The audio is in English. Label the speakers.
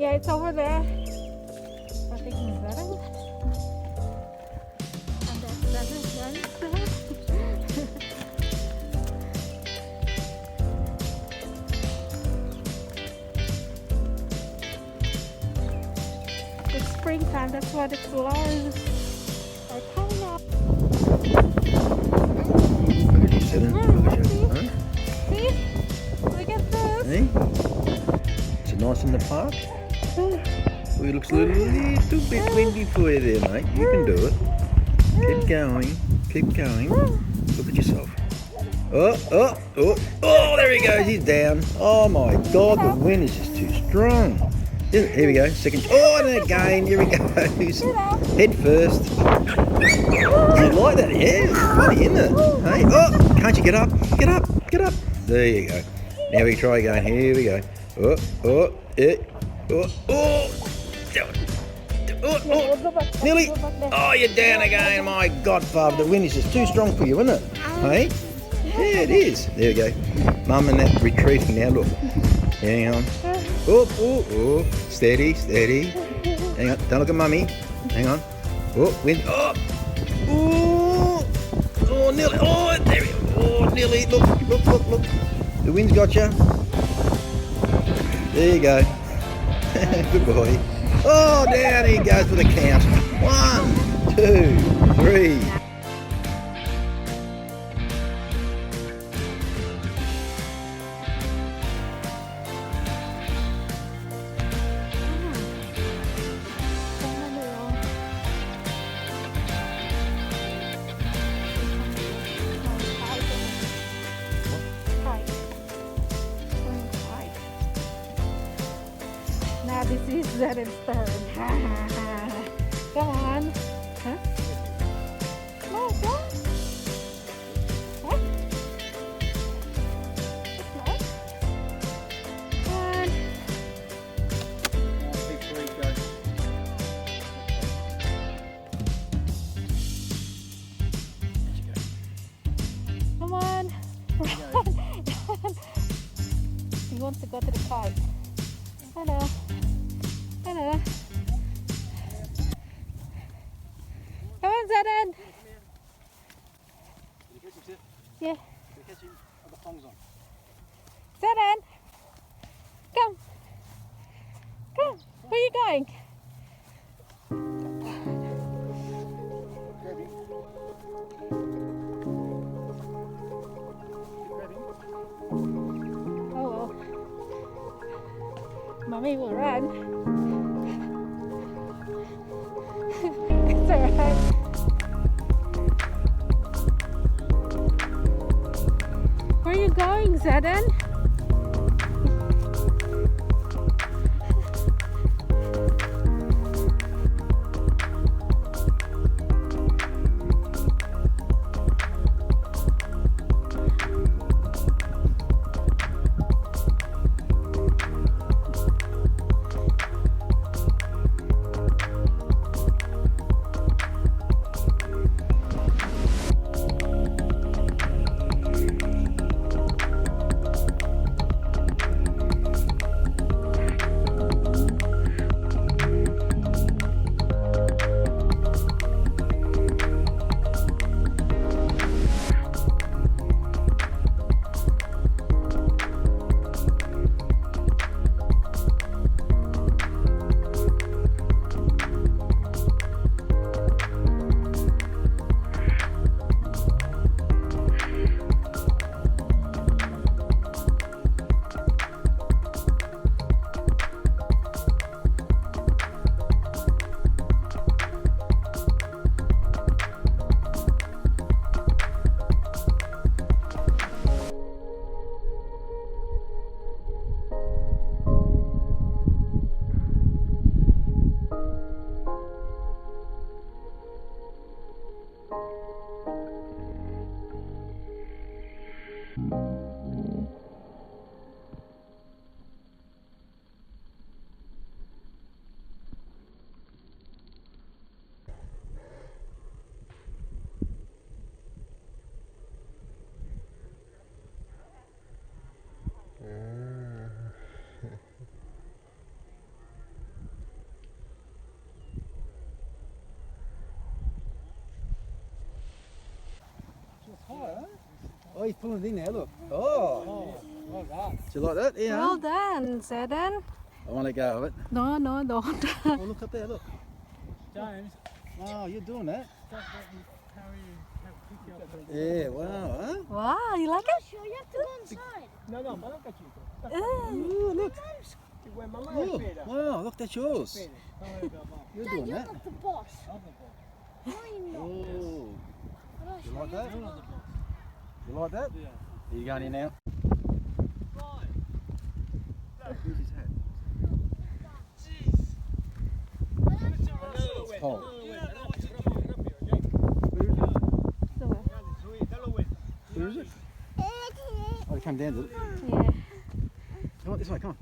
Speaker 1: Yeah, it's over there. I think it's Zedden. And that's Zedden. It's springtime, that's why the flowers are coming up.
Speaker 2: Look at you, Zedden. Look at you. Huh?
Speaker 1: See? Look at this.
Speaker 2: See? Is it nice in the park? Oh, it looks a little bit windy for you there, mate. You can do it. Keep going. Keep going. Look at yourself. Oh, there he goes. He's down. Oh, my God. The wind is just too strong. Here we go. Second. Oh, and again. Here he goes. Head first. You like that? Yeah. It's funny, isn't it? Hey? Oh, can't you get up? Get up. Get up. There you go. Now we try again. Here we go. Nearly. Oh, you're down again. My God, Father, the wind is just too strong for you, isn't it? Hey? Yeah, it is. There we go. Mum and that retreating now. Look. Hang on. Oh. Steady. Hang on. Don't look at Mummy. Hang on. Oh, wind. Oh, nearly. Oh, there we go. Oh, nearly. Look. The wind's got you. There you go. Good boy. Oh, down he goes for the count. 1, 2, 3.
Speaker 1: Now this is Zedden's turn. Come on. Huh? No, go. What? Come on. Come on. He wants to go to the kite. Hello. Come on, Zedden. Yeah. Zedden. Come. Where are you going? Oh well. Mommy will run. It's alright. Where are you going, Zedden?
Speaker 2: he's pulling it in now, look. Oh.
Speaker 3: Well done.
Speaker 2: Do you like that? Yeah.
Speaker 1: Well done, Zedden.
Speaker 2: I want to go of it.
Speaker 1: No, no, don't.
Speaker 2: Oh, look up there, look.
Speaker 3: James,
Speaker 2: Wow, you're doing that.
Speaker 3: just let me pick you up.
Speaker 2: Yeah, wow, huh?
Speaker 1: Wow, you like it?
Speaker 4: Sure, you have to go inside.
Speaker 3: No, no, ma non capito.
Speaker 2: Ooh, look.
Speaker 3: Ti vuoi mamma
Speaker 2: Oh,
Speaker 3: o spera?
Speaker 2: wow, look, that's yours.
Speaker 3: Spera.
Speaker 2: You're
Speaker 4: Dad,
Speaker 2: doing
Speaker 4: you're
Speaker 2: that.
Speaker 4: not the boss. No, you're not.
Speaker 2: Oh,
Speaker 4: Ross,
Speaker 2: you like
Speaker 4: you're
Speaker 2: that?
Speaker 4: not the boss.
Speaker 2: You like that?
Speaker 3: Yeah.
Speaker 2: Are you going in now? Where's his hat? It's cold. Where is it? Oh, it came down, did it?
Speaker 1: Yeah.
Speaker 2: Come on, this way, come on.